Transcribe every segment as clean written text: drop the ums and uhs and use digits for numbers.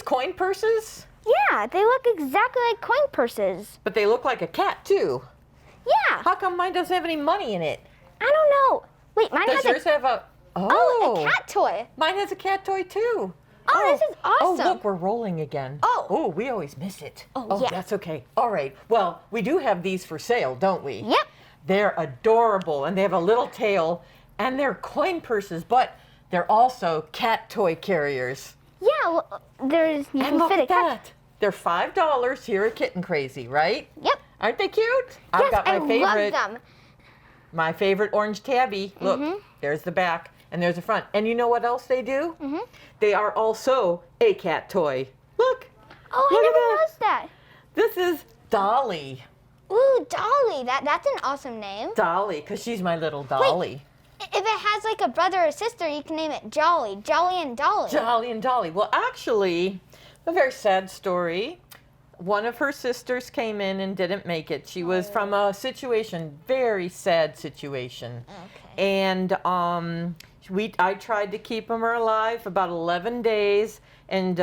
these coin purses? Yeah, they look exactly like coin purses. But they look like a cat, too. Yeah. How come mine doesn't have any money in it? I don't know. Wait, mine Does has yours have a... a cat toy. Mine has a cat toy, too. Oh, this is awesome. Oh, look, we're rolling again. Oh, we always miss it. Oh, yeah. That's okay. All right. Well, we do have these for sale, don't we? Yep. They're adorable, and they have a little tail, and they're coin purses, but they're also cat toy carriers. Yeah, well, you And can look fit a at cat. that. They're $5 here at Kitten Krazy, right? Yep. Aren't they cute? Yes, I've got my I favorite. love them. My favorite orange tabby. Look, there's the back, and there's the front. And you know what else they do? They are also a cat toy. Look. Oh, Look I at never noticed that. This is Dolly. Ooh, Dolly. That's an awesome name. Dolly, because she's my little Dolly. If it has like a brother or sister, you can name it Jolly. Jolly and Dolly. Jolly and Dolly. Well, actually, a very sad story. One of her sisters came in and didn't make it. She was from a situation, very sad situation. Okay. And I tried to keep her alive about 11 days, and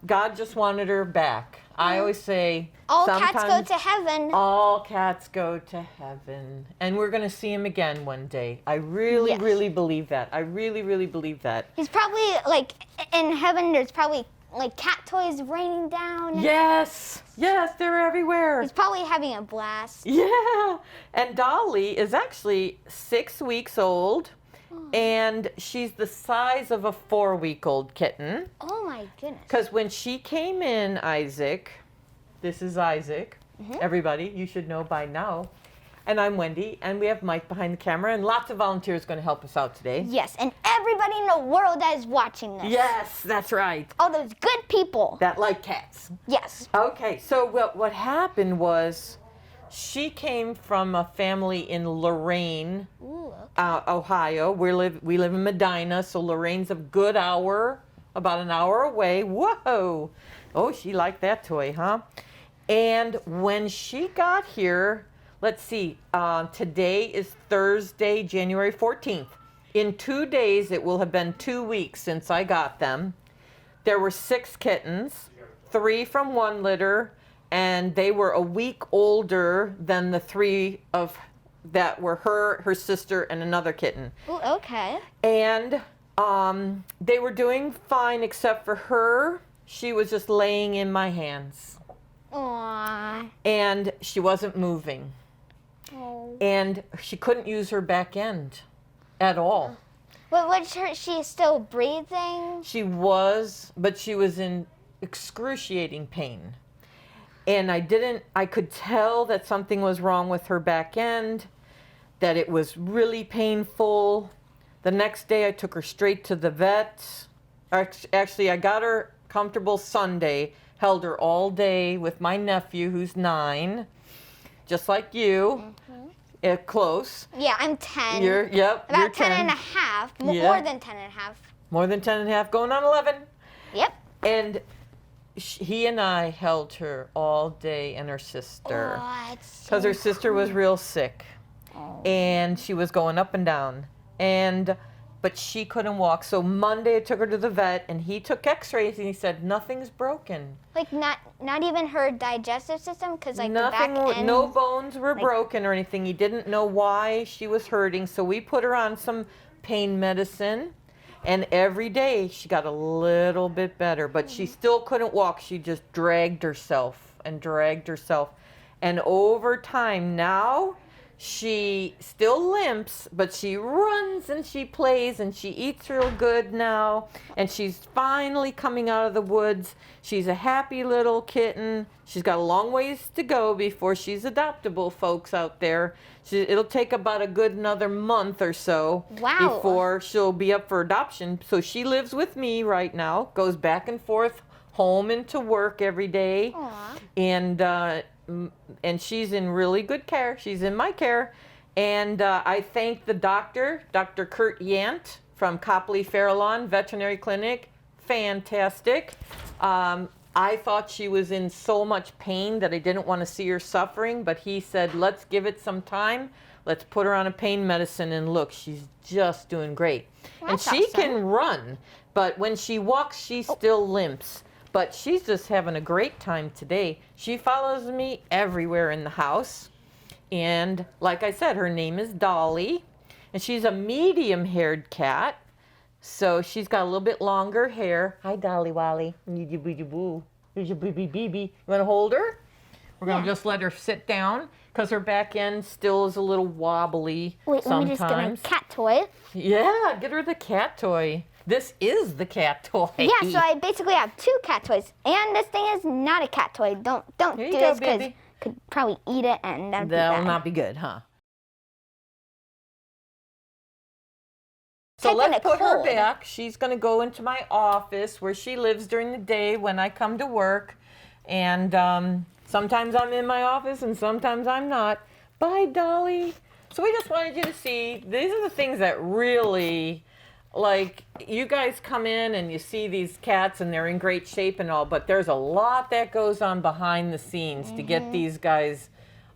God just wanted her back. I always say, all cats go to heaven. All cats go to heaven. And we're going to see him again one day. I really, Yes. really believe that. I really, really believe that. He's probably like in heaven. There's probably like cat toys raining down. Yes, they're everywhere. He's probably having a blast. Yeah, and Dolly is actually 6 weeks old, and she's the size of a 4-week-old kitten. Oh my goodness. Because when she came in, Isaac, this is Isaac, everybody, you should know by now, and I'm Wendy, and we have Mike behind the camera, and lots of volunteers going to help us out today. Yes, and everybody in the world that is watching this. Yes, that's right. All those good people. That like cats. Yes. Okay, so what happened was she came from a family in Lorain, Ooh, okay. Ohio. We live in Medina, so Lorraine's a good hour, about an hour away. Whoa! Oh, she liked that toy, huh? And when she got here, let's see, today is Thursday, January 14th. In 2 days, it will have been 2 weeks since I got them. There were 6 kittens, 3 from one litter, and they were a week older than the 3 that were her sister, and another kitten. Ooh, okay. And they were doing fine except for her. She was just laying in my hands. Aww. And she wasn't moving. Oh. And she couldn't use her back end at all. But was she still breathing? She was, but she was in excruciating pain. And I could tell that something was wrong with her back end, that it was really painful. The next day I took her straight to the vet. Actually, I got her comfortable Sunday, held her all day with my nephew who's 9, just like you. Close. Yeah, I'm 10. You're 10 10. and a half. Yeah. More than 10 and a half. More than 10 and a half, going on 11. Yep. And he and I held her all day, and her sister. Oh, it's Because so her sister was real sick. Oh. And she was going up and down. But she couldn't walk. So Monday I took her to the vet, and he took x-rays, and he said, nothing's broken. Like not even her digestive system? Because like Nothing, the back end. no bones were broken or anything. He didn't know why she was hurting. So we put her on some pain medicine. And every day she got a little bit better, but she still couldn't walk. She just dragged herself and dragged herself. And over time now, she still limps, but she runs and she plays and she eats real good now. And she's finally coming out of the woods. She's a happy little kitten. She's got a long ways to go before she's adoptable, folks out there. It'll take about a good another month or so before she'll be up for adoption. So she lives with me right now, goes back and forth home and to work every day. Aww. And she's in really good care. She's in my care. And I thank the doctor, Dr. Kurt Yant from Copley Farallon Veterinary Clinic. Fantastic. I thought she was in so much pain that I didn't want to see her suffering, but he said, let's give it some time. Let's put her on a pain medicine, and look, she's just doing great. Well, and she can run, but when she walks, she still limps. but she's just having a great time today. She follows me everywhere in the house. And like I said, her name is Dolly. And she's a medium-haired cat. So she's got a little bit longer hair. Hi, Dolly Wally. Here's your baby. You want to hold her? We're going to just let her sit down because her back end still is a little wobbly. Wait, let me just get my cat toy. Yeah, get her the cat toy. This is the cat toy. Yeah, so I basically have 2 cat toys. And this thing is not a cat toy. Don't do this because could probably eat it and that'll not be good, huh? So let's put her back. She's going to go into my office where she lives during the day when I come to work. And sometimes I'm in my office and sometimes I'm not. Bye, Dolly. So we just wanted you to see, these are the things that really, like, you guys come in and you see these cats and they're in great shape and all, but there's a lot that goes on behind the scenes to get these guys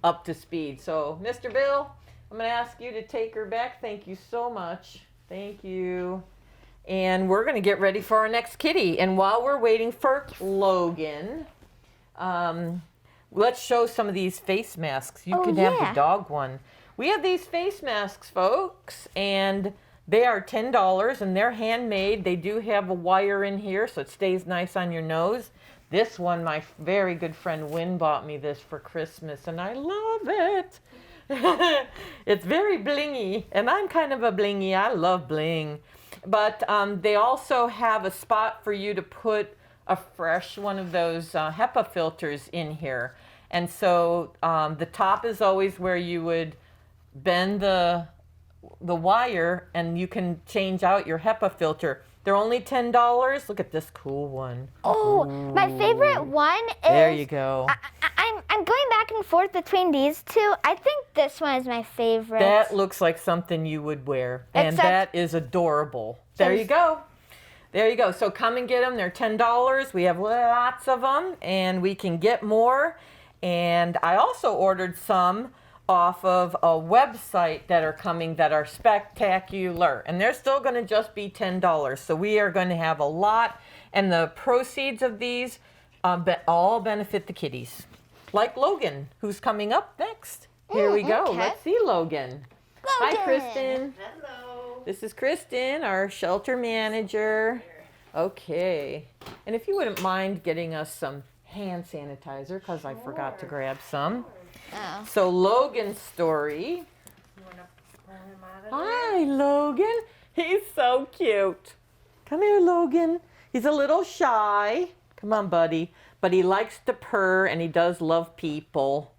up to speed. So, Mr. Bill, I'm going to ask you to take her back. Thank you so much. Thank you. And we're going to get ready for our next kitty. And while we're waiting for Logan, let's show some of these face masks. You can have the dog one. We have these face masks, folks, and they are $10 and they're handmade. They do have a wire in here so it stays nice on your nose. This one, my very good friend Wynn bought me this for Christmas and I love it. It's very blingy, and I'm kind of a blingy. I love bling. But they also have a spot for you to put a fresh one of those HEPA filters in here. And so the top is always where you would bend the wire, and you can change out your HEPA filter. They're only $10. Look at this cool one. Oh, my favorite one is... There you go. I'm going back and forth between these 2. I think this one is my favorite. That looks like something you would wear, and that is adorable. There you go. There you go. So come and get them. They're $10. We have lots of them, and we can get more. And I also ordered some off of a website that are coming that are spectacular, and they're still going to just be $10. So we are going to have a lot, and the proceeds of these all benefit the kitties, like Logan, who's coming up next. Here we go. Okay. Let's see Logan. Hi, Kristen. Hello. This is Kristen, our shelter manager. Okay, and if you wouldn't mind getting us some hand sanitizer, because I forgot to grab some. Oh. So Logan's story. Hi, Logan. He's so cute. Come here, Logan. He's a little shy. Come on, buddy. But he likes to purr, and he does love people.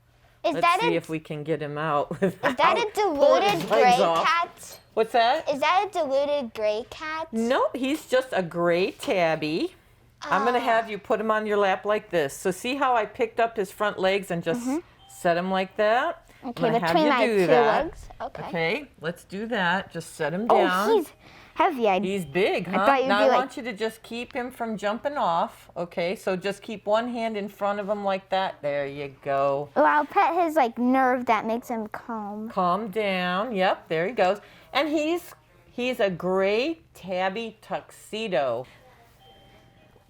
Let's see if we can get him out. Is that a diluted gray cat? What's that? Is that a diluted gray cat? Nope, he's just a gray tabby. I'm going to have you put him on your lap like this. So see how I picked up his front legs and just set him like that? Okay, between my 2 legs. Okay, let's do that. Just set him down. Oh, he's heavy. He's big, huh? Now I want you to just keep him from jumping off. Okay, so just keep one hand in front of him like that. There you go. Oh, I'll pet his nerve that makes him calm. Calm down. Yep, there he goes. And he's a gray tabby tuxedo.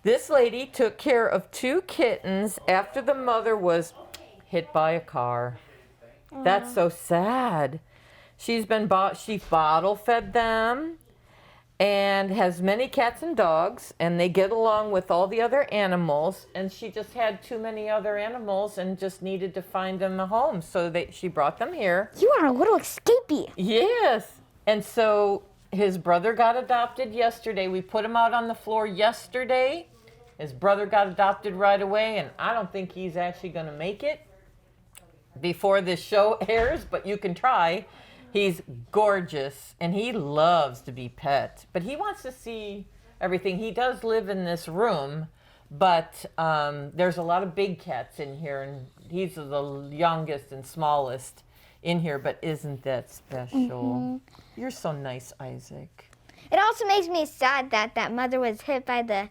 This lady took care of 2 kittens after the mother was hit by a car. That's so sad. She bottle fed them and has many cats and dogs, and they get along with all the other animals, and she just had too many other animals and just needed to find them a home, so she brought them here. You are a little escapee. Yes. And so his brother got adopted yesterday. We put him out on the floor yesterday. His brother got adopted right away, and I don't think he's actually going to make it before this show airs, but you can try. He's gorgeous, and he loves to be pet, but he wants to see everything. He does live in this room, but there's a lot of big cats in here, and he's the youngest and smallest in here, but isn't that special? You're so nice, Isaac. It also makes me sad that that mother was hit by the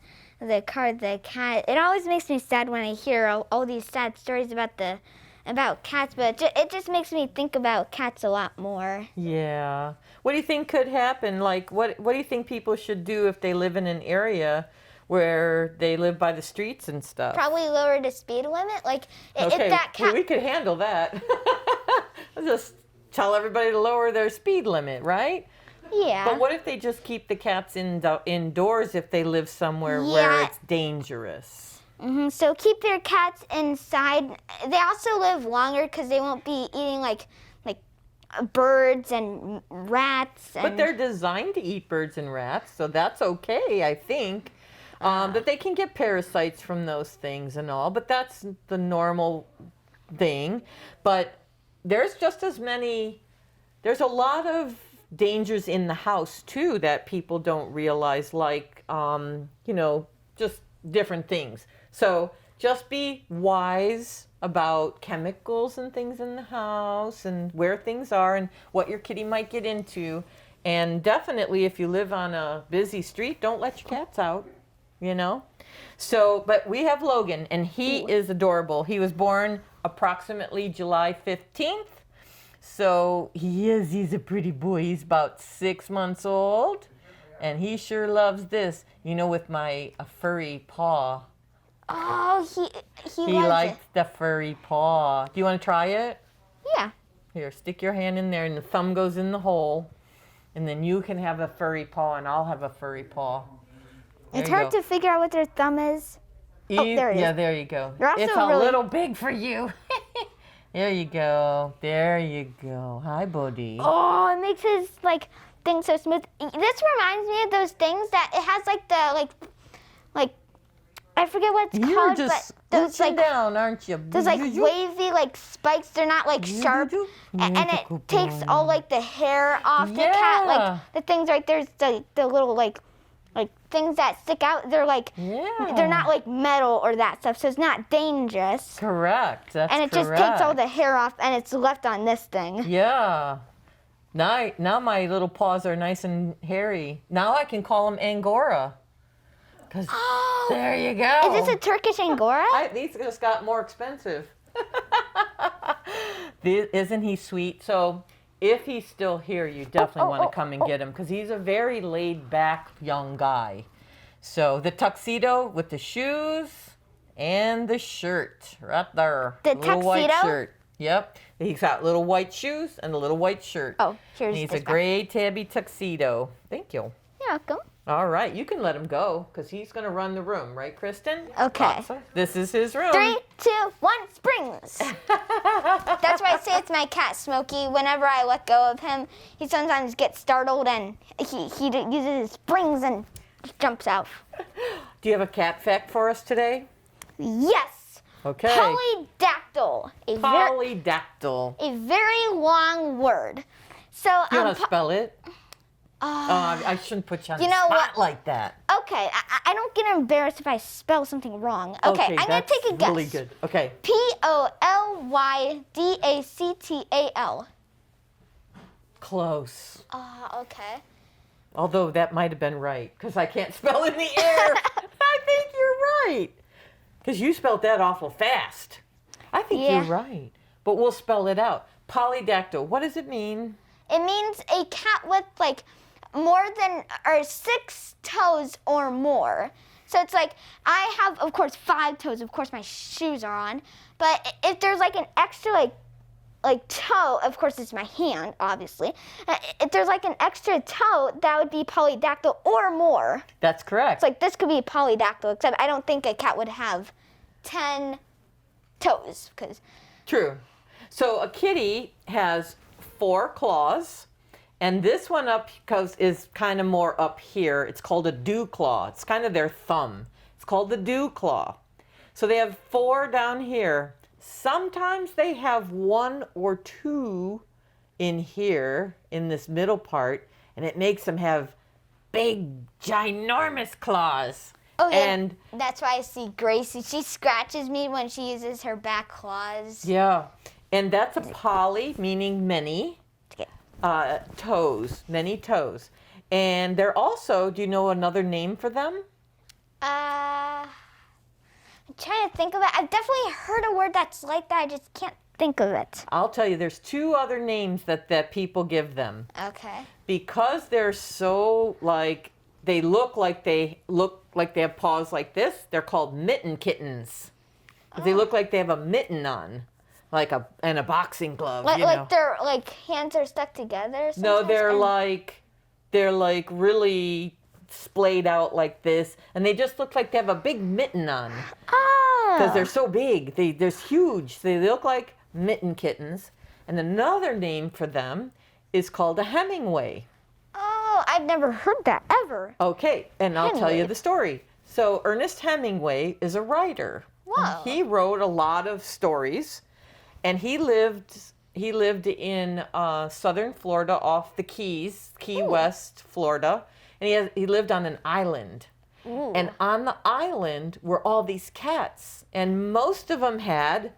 car, the cat. It always makes me sad when I hear all these sad stories about cats, but it just makes me think about cats a lot more. Yeah. What do you think could happen? Like, what do you think people should do if they live in an area where they live by the streets and stuff. Probably lower the speed limit. Like if Okay, that cat. we could handle that. Just tell everybody to lower their speed limit, right? Yeah. But what if they just keep the cats indoors if they live somewhere where it's dangerous? So keep your cats inside. They also live longer because they won't be eating like birds and rats. But they're designed to eat birds and rats, so that's okay, I think. That they can get parasites from those things and all, but that's the normal thing. But there's just as many, there's a lot of dangers in the house too that people don't realize, like, just different things. So just be wise about chemicals and things in the house and where things are and what your kitty might get into. And definitely if you live on a busy street, don't let your cats out, So, but we have Logan, and he is adorable. He was born approximately July 15th. So he's a pretty boy. He's about 6 months old, and he sure loves this, with my furry paw. Oh, he likes the furry paw. Do you want to try it? Yeah. Here, stick your hand in there, and the thumb goes in the hole, and then you can have a furry paw, and I'll have a furry paw. It's hard to figure out what their thumb is. There it is. Yeah, there you go. Also it's a little big for you. There you go. There you go. Hi, buddy. Oh, it makes his thing so smooth. This reminds me of those things that it has I forget what it's You're called, just but those down, aren't you? those wavy spikes. They're not sharp, and it takes all the hair off the cat. The things right there's the little things that stick out. They're they're not metal or that stuff, so it's not dangerous. Correct. That's and it correct. just takes all the hair off, and it's left on this thing. Yeah. Now my little paws are nice and hairy. Now I can call them Angora. There you go. Is this a Turkish Angora? These just got more expensive. Isn't he sweet? So if he's still here, you definitely want to come and get him because he's a very laid-back young guy. So the tuxedo with the shoes and the shirt right there. The little white tuxedo? shirt. Yep. He's got little white shoes and a little white shirt. Oh, here's and he's this a guy. gray tabby tuxedo. Thank you. You're welcome. All right, you can let him go because he's going to run the room, right, Kristen? Okay. Awesome. This is his room. 3, 2, 1, springs. That's why I say it's my cat, Smokey. Whenever I let go of him, he sometimes gets startled and he uses his springs and jumps out. Do you have a cat fact for us today? Yes. Okay. Polydactyl. Polydactyl. A very long word. So You know how to spell it? I shouldn't put you on the spot like that. Okay, I don't get embarrassed if I spell something wrong. Okay, I'm going to take a guess. Really good. Okay. Polydactyl. Close. Okay. Although that might have been right because I can't spell in the air. I think you're right. Because you spelled that awful fast. I think you're right. But we'll spell it out. Polydactyl. What does it mean? It means a cat with more than 6 toes or more. So it's I have, of course, 5 toes. Of course, my shoes are on. But if there's an extra toe, of course, it's my hand, obviously. If there's an extra toe, that would be polydactyl or more. That's correct. It's this could be polydactyl, except I don't think a cat would have 10 toes. True. So a kitty has 4 claws, and this one up is kind of more up here. It's called a dew claw. It's kind of their thumb. It's called the dew claw. So they have 4 down here. Sometimes they have 1 or 2 in here, in this middle part, and it makes them have big, ginormous claws. Oh, yeah. And that's why I see Gracie. She scratches me when she uses her back claws. yeah. And that's a poly, meaning many toes, many toes. And they're also, do you know another name for them? I'm trying to think of it. I've definitely heard a word that's like that. I just can't think of it. I'll tell you, there's 2 other names that people give them. Okay. Because they're so they look like they have paws like this. They're called mitten kittens. They look like they have a mitten on, and a boxing glove. Like their hands are stuck together. No, sometimes? they're like really splayed out like this, and they just look like they have a big mitten on because they're so big. They're huge. They look like mitten kittens. And another name for them is called a Hemingway. Oh, I've never heard that ever. Okay, and I'll tell you Hemingway. the story. So Ernest Hemingway is a writer. Whoa. He wrote a lot of stories, and he lived in southern Florida off the Keys, Key West, Florida, and he lived on an island. Ooh. And on the island were all these cats, and most of them had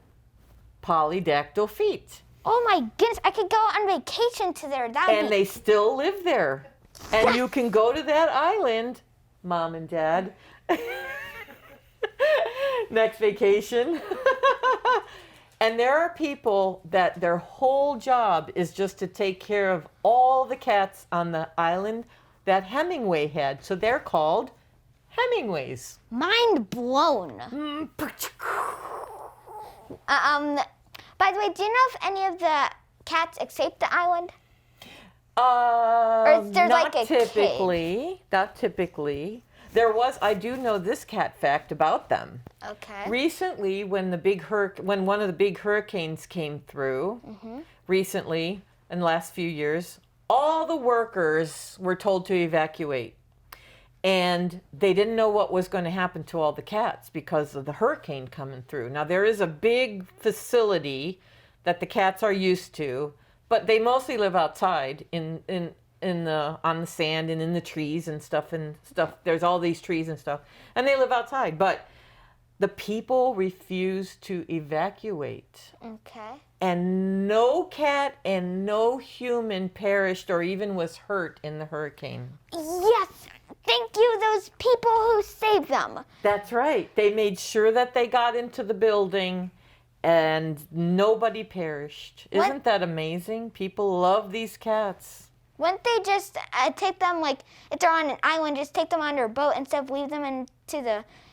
polydactyl feet. Oh my goodness, I could go on vacation to there. And they still live there. And you can go to that island, Mom and Dad, next vacation. And there are people that their whole job is just to take care of all the cats on the island that Hemingway had. So they're called Hemingways. Mind blown. By the way, do you know if any of the cats escaped the island? Or is there not like a typically. Not typically. I do know this cat fact about them. Okay. Recently, when one of the big hurricanes came through, recently, in the last few years, all the workers were told to evacuate. And they didn't know what was going to happen to all the cats because of the hurricane coming through. Now, there is a big facility that the cats are used to, but they mostly live outside on the sand and in the trees and stuff. There's all these trees and stuff, and they live outside. But the people refused to evacuate. Okay. And no cat and no human perished or even was hurt in the hurricane. Yes. Thank you, those people who saved them. That's right. They made sure that they got into the building and nobody perished. Isn't that amazing? People love these cats. Wouldn't they just take them, if they're on an island, just take them on their boat instead of leave them in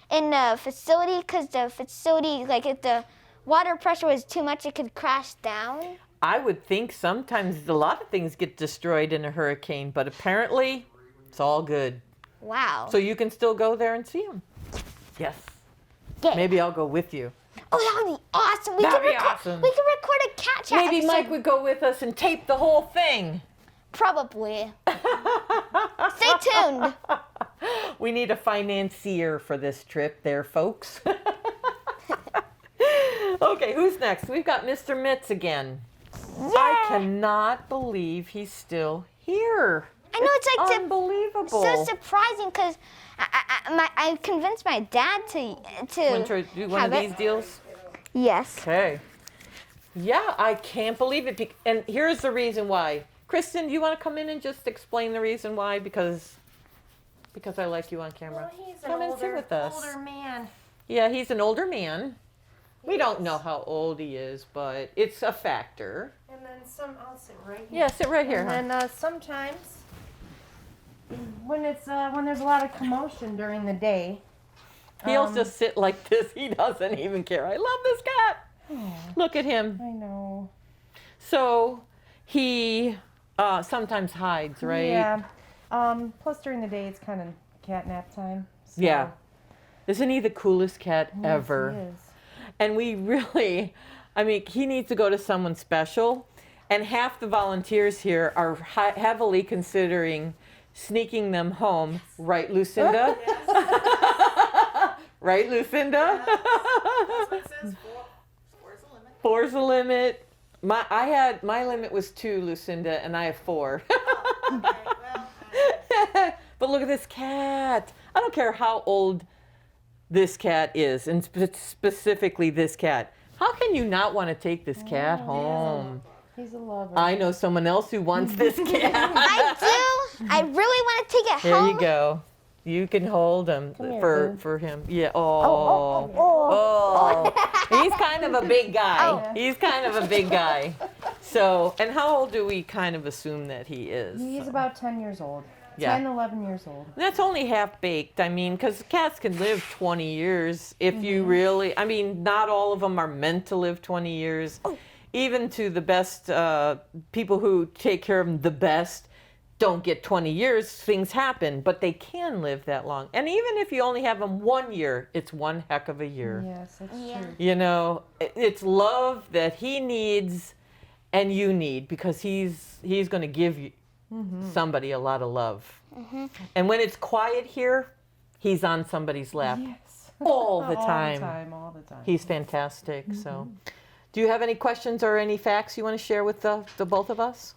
the facility? Because the facility, if the water pressure was too much, it could crash down? I would think sometimes a lot of things get destroyed in a hurricane, but apparently it's all good. Wow. So you can still go there and see them. Yes. Yeah. Maybe I'll go with you. Oh, that would be awesome. That'd be awesome. We could record a cat chat Maybe episode. Mike would go with us and tape the whole thing. Probably. Stay tuned. We need a financier for this trip there, folks. Okay, who's next? We've got Mr. Mitz again. Yeah. I cannot believe he's still here. I know, it's unbelievable. so surprising because I convinced my dad to Want to do one of have these it. deals? Yes. Okay. Yeah, I can't believe it. And here's the reason why. Kristen, do you want to come in and just explain the reason why? Because I like you on camera. Well, he's Come an and sit with us. older man. Yeah, he's an older man. We don't know how old he is, but it's a factor. And then I'll sit right here. Yeah, sit right here. And then sometimes when there's a lot of commotion during the day, He'll just sit like this. He doesn't even care. I love this cat. Look at him. I know. So he sometimes hides, right? Yeah. Plus during the day it's kind of cat nap time. So. Yeah. Isn't he the coolest cat Yes, ever? he is. And he needs to go to someone special. And half the volunteers here are heavily considering sneaking them home. Yes. Right, Lucinda? Right, Lucinda? That's what it says. Four's the limit. Four's the limit. My limit was 2, Lucinda, and I have 4. Okay, well, But look at this cat. I don't care how old this cat is, and specifically this cat. How can you not want to take this cat home? He's a lover. I know someone else who wants this cat. I do. I really want to take it Here home. you go. You can hold him Come here, for him. Yeah. Oh. He's kind of a big guy. Oh. He's kind of a big guy. So, and how old do we kind of assume that he is? He's about 10 years old. Yeah. 10, 11 years old. That's only half baked. I mean, because cats can live 20 years if you really, I mean, not all of them are meant to live 20 years. Even to the best people who take care of them the best don't get 20 years. Things happen, but they can live that long. And even if you only have them 1 year, it's one heck of a year. Yes, that's Yeah. true. You know, it's love that he needs and you need because he's going to give you somebody a lot of love. And when it's quiet here, he's on somebody's lap Yes. all the All time. the time, all the time. He's fantastic. So, do you have any questions or any facts you want to share with the both of us?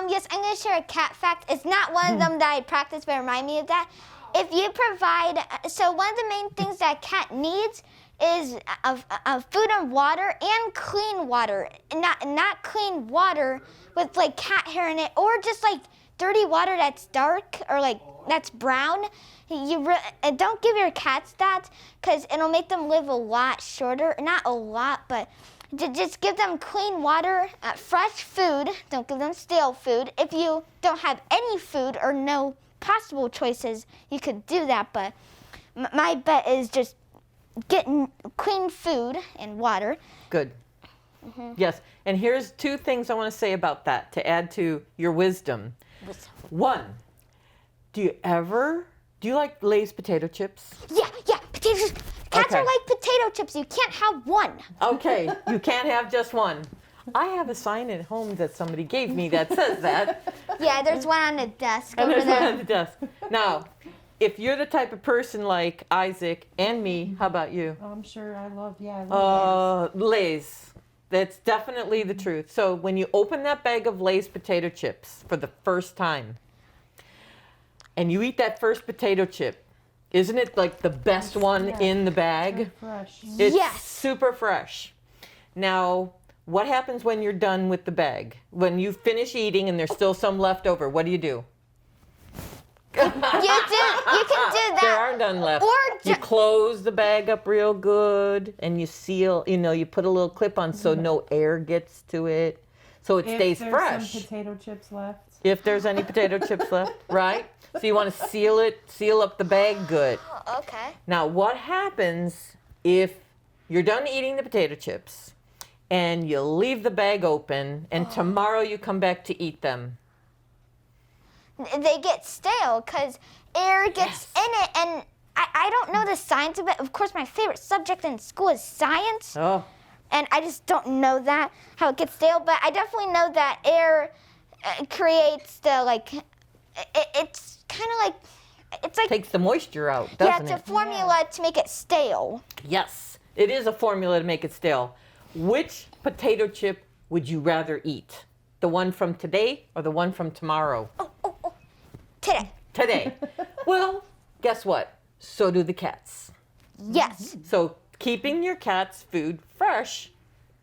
Yes, I'm gonna share a cat fact. It's not one of them that I practice, but remind me of that. If you provide, so one of the main things that a cat needs is food and water and clean water. Not clean water with like cat hair in it, or just like dirty water that's dark or like that's brown. Don't give your cats that because it'll make them live a lot shorter. Not a lot, but just give them clean water, fresh food. Don't give them stale food. If you don't have any food or no possible choices, you could do that. But my bet is just getting clean food and water. Good. Yes. And here's two things I want to say about that to add to your wisdom. One, do you like Lay's potato chips? Yeah, potatoes. Cats Okay. are like potato chips. You can't have one. Okay, you can't have just one. I have a sign at home that somebody gave me that says that. Yeah, there's one on the desk And over there's one on there. the desk. Now, if you're the type of person like Isaac and me, how about you? I'm sure I love Lay's. That's definitely the truth. So when you open that bag of Lay's potato chips for the first time, and you eat that first potato chip, isn't it like the best one in the bag? fresh. It's Yes. super fresh. Now, what happens when you're done with the bag? When you finish eating and there's still some left over, what do? You can do There that. are none left. Or You ju- close the bag up real good and you seal, you put a little clip on so no air gets to it. So it stays If there's fresh. some potato chips left. If there's any potato chips left, right? So you want to seal up the bag good. Okay. Now, what happens if you're done eating the potato chips and you leave the bag open and tomorrow you come back to eat them? They get stale because air gets in it, and I don't know the science of it. Of course, my favorite subject in school is science, Oh, and I just don't know that, how it gets stale, but I definitely know that air creates it's kind of like, it's like, takes the moisture out, yeah, doesn't it's a it? formula to make it stale. Yes, it is a formula to make it stale. Which potato chip would you rather eat? The one from today or the one from tomorrow? Today. Today. Well, guess what? So do the cats. Yes. So keeping your cat's food fresh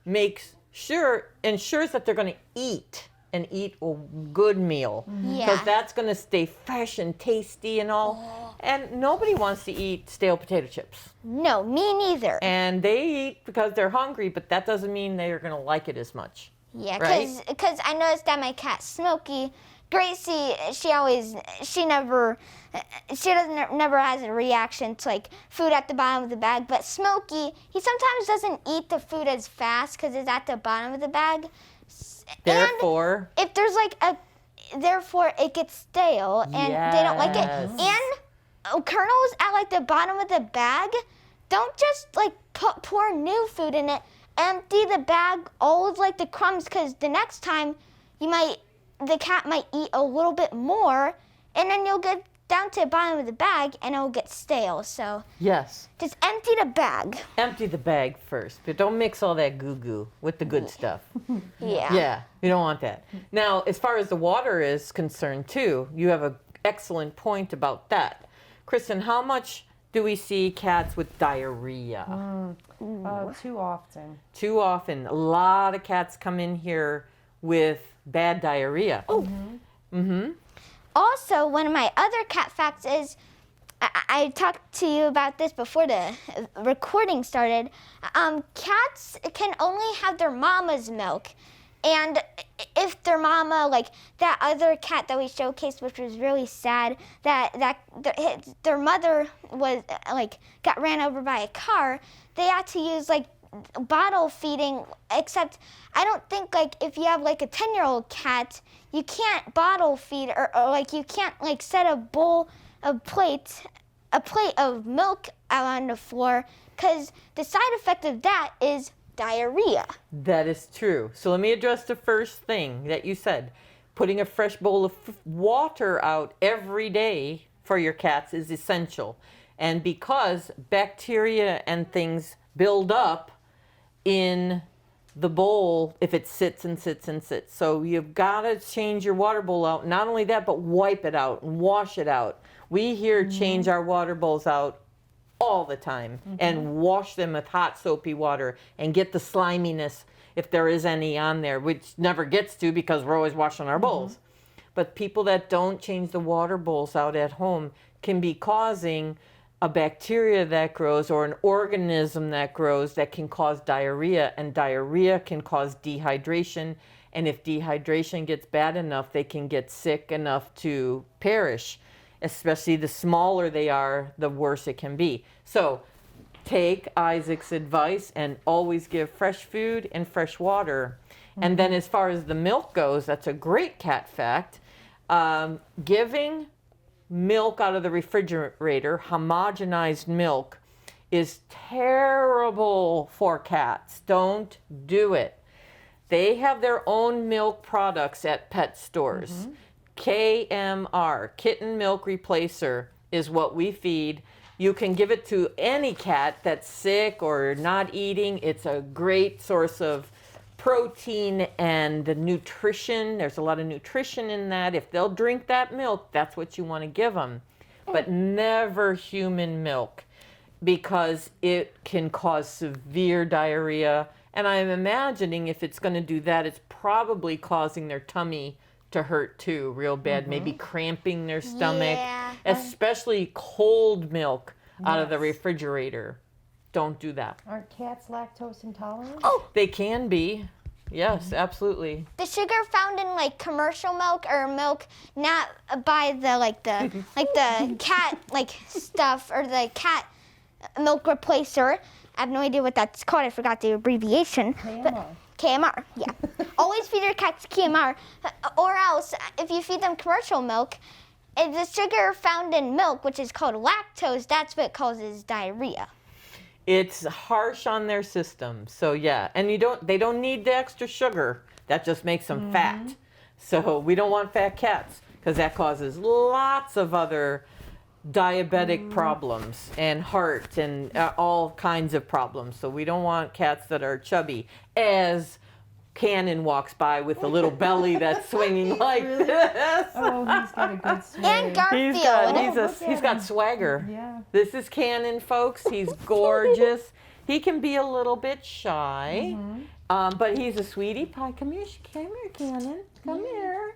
ensures that they're going to eat a good meal. Because Yeah. that's going to stay fresh and tasty and all. And nobody wants to eat stale potato chips. No, me neither. And they eat because they're hungry, but that doesn't mean they're going to like it as much. Yeah, Right? because I noticed that my cat Smokey, Gracie, she never has a reaction to like food at the bottom of the bag. But Smokey, he sometimes doesn't eat the food as fast because it's at the bottom of the bag. Therefore, And if there's therefore it gets stale and they don't like it. Yes. And kernels at like the bottom of the bag, don't just like pour new food in it. Empty the bag, all of like the crumbs, because the next time the cat might eat a little bit more, and then you'll get down to the bottom of the bag and it'll get stale. So yes, just empty the bag. empty the bag first, but don't mix all that goo-goo with the good stuff. Yeah. Yeah, you don't want that. Now, as far as the water is concerned too, you have an excellent point about that. Kristen, how much do we see cats with diarrhea? Too often. Too often. A lot of cats come in here with bad diarrhea. Oh. Mm-hmm. Also, one of my other cat facts is, I talked to you about this before the recording started. Cats can only have their mama's milk. And if their mama, like that other cat that we showcased, which was really sad, their mother was like got ran over by a car, they had to use like bottle feeding, except I don't think like if you have like a 10-year-old cat, you can't bottle feed or like you can't like set a plate of milk out on the floor, because the side effect of that is diarrhea. That is true. So let me address the first thing that you said. Putting a fresh bowl of water out every day for your cats is essential. And because bacteria and things build up in the bowl if it sits and sits and sits. So you've got to change your water bowl out. Not only that, but wipe it out and wash it out. We here change our water bowls out all the time and wash them with hot soapy water and get the sliminess, if there is any on there, which never gets to because we're always washing our bowls. But people that don't change the water bowls out at home can be causing a bacteria that grows or an organism that grows that can cause diarrhea, and diarrhea can cause dehydration. And if dehydration gets bad enough, they can get sick enough to perish. Especially the smaller they are, the worse it can be. So take Isaac's advice and always give fresh food and fresh water. And then as far as the milk goes, that's a great cat fact. Giving milk out of the refrigerator, homogenized milk, is terrible for cats. Don't do it. They have their own milk products at pet stores. KMR, kitten milk replacer, is what we feed. You can give it to any cat that's sick or not eating. It's a great source of protein and nutrition. There's a lot of nutrition in that. If they'll drink that milk, that's what you want to give them. But never human milk, because it can cause severe diarrhea. And I'm imagining if it's going to do that, it's probably causing their tummy to hurt too, real bad, maybe cramping their stomach, especially cold milk out of the refrigerator. Don't do that. Aren't cats lactose intolerant? Oh, They can be. Yes, absolutely. the sugar found in like commercial milk or milk not by the like the cat like stuff or the cat milk replacer. I have no idea what that's called. I forgot the abbreviation. KMR. KMR, yeah. Always feed your cats KMR, or else if you feed them commercial milk, the sugar found in milk, which is called lactose, that's what causes diarrhea. It's harsh on their system. So yeah, and they don't need the extra sugar. That just makes them fat. So we don't want fat cats, because that causes lots of other diabetic problems and heart and all kinds of problems. So we don't want cats that are chubby. As Cannon walks by with a little belly that's swinging like this. Oh, he's got a good swing. And Garfield. He's got swagger. Yeah. This is Cannon, folks. He's gorgeous. He can be a little bit shy, but he's a sweetie pie. Come here, Cannon. Come here.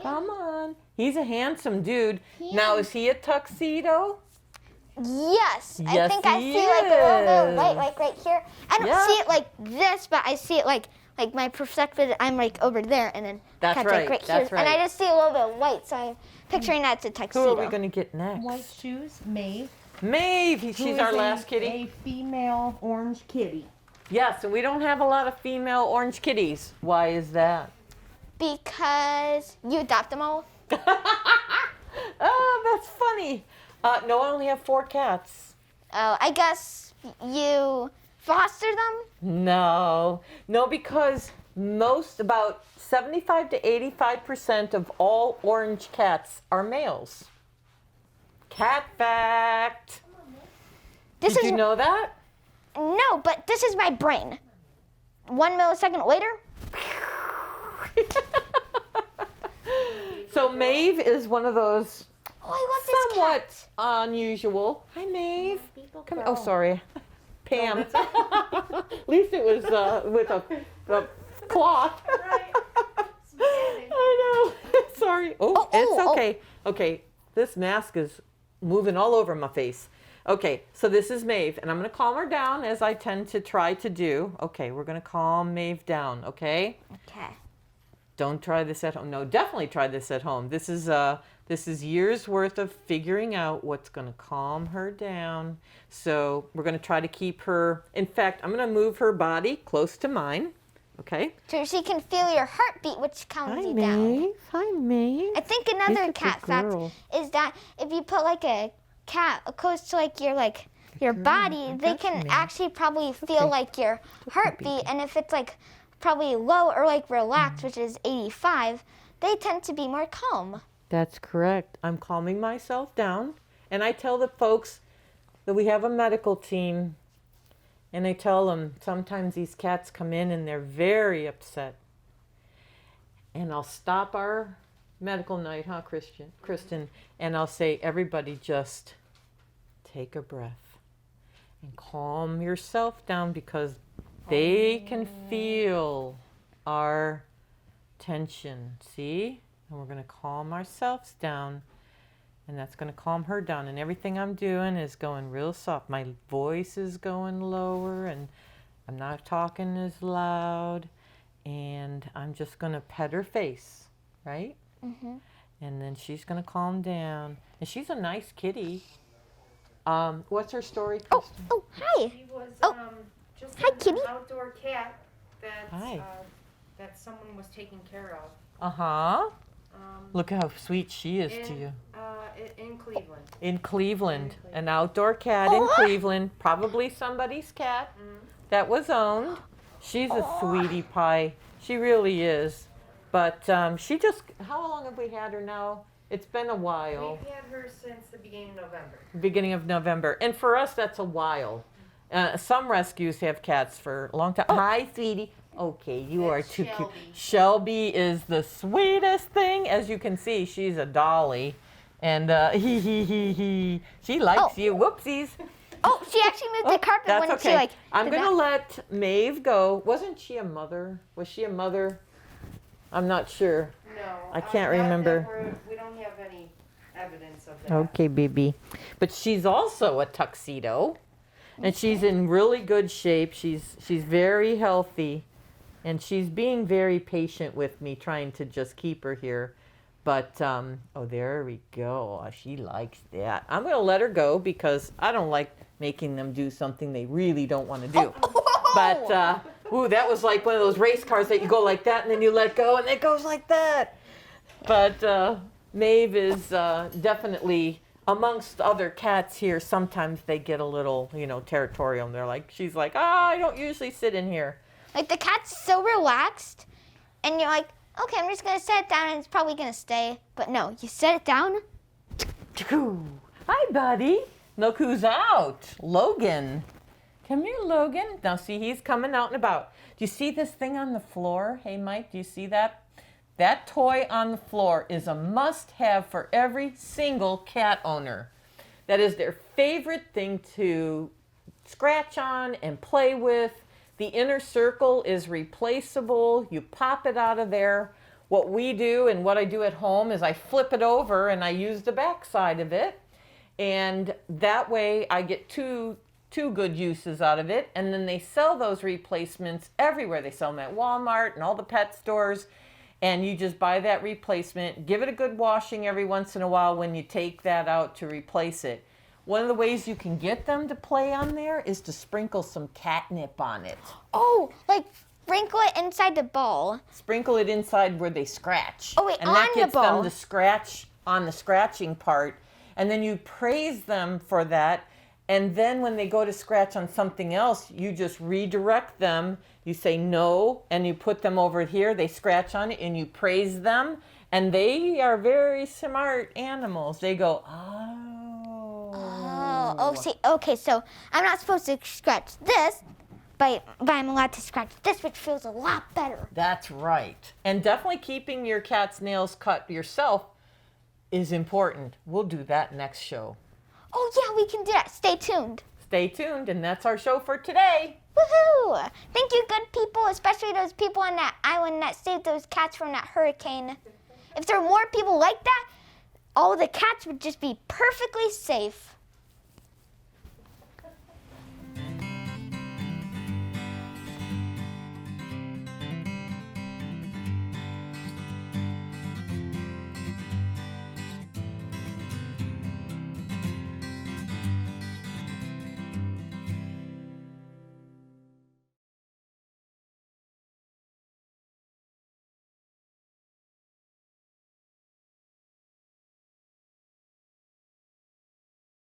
Come on. He's a handsome dude. Now, is he a tuxedo? Yes, I Yes, think I he see like a little bit of is. light like right here. I don't Yeah. see it like this, but I see it like my perspective, I'm like over there, and then That's cat's right, like right that's here. And I right. just see a little bit of white, so I'm picturing that's a Who tuxedo. are we going to get next? White shoes, Maeve. Maeve. who She's is our a- last kitty. A female orange kitty. Yes, and we don't have a lot of female orange kitties. Why is that? Because you adopt them all? Oh, that's funny. No, I only have 4 cats. Oh, I guess you foster them? No, because about 75 to 85% of all orange cats are males. Cat fact. This Did is you know that? no, but this is my brain. 1 millisecond later, So Maeve is one of those oh, I love this somewhat cat. unusual. Hi, Maeve. Come here. Oh, sorry. Pam. At least it was with a cloth. I know. Sorry. Oh, Oh, it's oh, okay. Okay, this mask is moving all over my face. Okay, so this is Maeve, and I'm going to calm her down as I tend to try to do. Okay, we're going to calm Maeve down, okay? Okay. Don't try this at home. No, definitely try this at home. This is years worth of figuring out what's going to calm her down. So we're going to try to keep her, in fact, I'm going to move her body close to mine, okay? So she can feel your heartbeat, which calms you down. Hi, Maeve. I think another cat fact is that if you put like a cat close to your body, they can actually probably feel like your heartbeat, and if it's like probably low or like relaxed, which is 85, they tend to be more calm. That's correct. I'm calming myself down, and I tell the folks that we have a medical team, and I tell them sometimes these cats come in and they're very upset, and I'll stop our medical night, huh, Kristen, and I'll say, everybody just take a breath and calm yourself down, because they can feel our tension, see? And we're going to calm ourselves down, and that's going to calm her down. And everything I'm doing is going real soft. My voice is going lower, and I'm not talking as loud. And I'm just going to pet her face, right? Mm-hmm. And then she's going to calm down. And she's a nice kitty. What's her story, Kristen? Oh, hi. He was Oh. just Hi, an kitty. outdoor cat that Hi. that someone was taking care of. Uh-huh. Um, Look how sweet she is to you. in Cleveland. In Cleveland, Cleveland. an outdoor cat in Oh. Cleveland, probably somebody's cat that was owned. She's a sweetie pie. She really is. But she just, how long have we had her now? It's been a while. We've had her since the beginning of November. Beginning of November. And for us, that's a while. Some rescues have cats for a long time. Hi, sweetie. Okay, you are That's too cute. Shelby. Shelby is the sweetest thing. As you can see, she's a dolly. And she likes you. Whoopsies. Oh, she actually moved the carpet That's when okay. she I'm did going to that. let Maeve go. Wasn't she a mother? Was she a mother? I'm not sure. No. I can't remember. We don't have any evidence of that. Okay, baby. But she's also a tuxedo. And she's in really good shape. She's very healthy. And she's being very patient with me, trying to just keep her here. But, oh, there we go. Oh, she likes that. I'm going to let her go because I don't like making them do something they really don't want to do. But, ooh, that was like one of those race cars that you go like that and then you let go and it goes like that. But Maeve is definitely, amongst other cats here, sometimes they get a little, territorial. And they're like, she's like, I don't usually sit in here. Like the cat's so relaxed, and you're like, okay, I'm just gonna set it down, and it's probably gonna stay. But no, you set it down. Hi, buddy. Look who's out. Logan. Come here, Logan. Now, see, he's coming out and about. Do you see this thing on the floor? Hey, Mike, do you see that? That toy on the floor is a must-have for every single cat owner. That is their favorite thing to scratch on and play with. The inner circle is replaceable. You pop it out of there. What we do and what I do at home is I flip it over and I use the back side of it. And that way I get two good uses out of it. And then they sell those replacements everywhere. They sell them at Walmart and all the pet stores. And you just buy that replacement, give it a good washing every once in a while when you take that out to replace it. One of the ways you can get them to play on there is to sprinkle some catnip on it. Oh, like sprinkle it inside the ball. Sprinkle it inside where they scratch. Oh, wait, and on that the gets ball. them to scratch on the scratching part. And then you praise them for that. And then when they go to scratch on something else, you just redirect them. You say no, and you put them over here. They scratch on it, and you praise them. And they are very smart animals. They go, oh. Oh, see, okay, so I'm not supposed to scratch this, but I'm allowed to scratch this, which feels a lot better. That's right. And definitely keeping your cat's nails cut yourself is important. We'll do that next show. Oh, yeah, we can do that. Stay tuned. Stay tuned, and that's our show for today. Woohoo! Thank you, good people, especially those people on that island that saved those cats from that hurricane. If there were more people like that, all the cats would just be perfectly safe.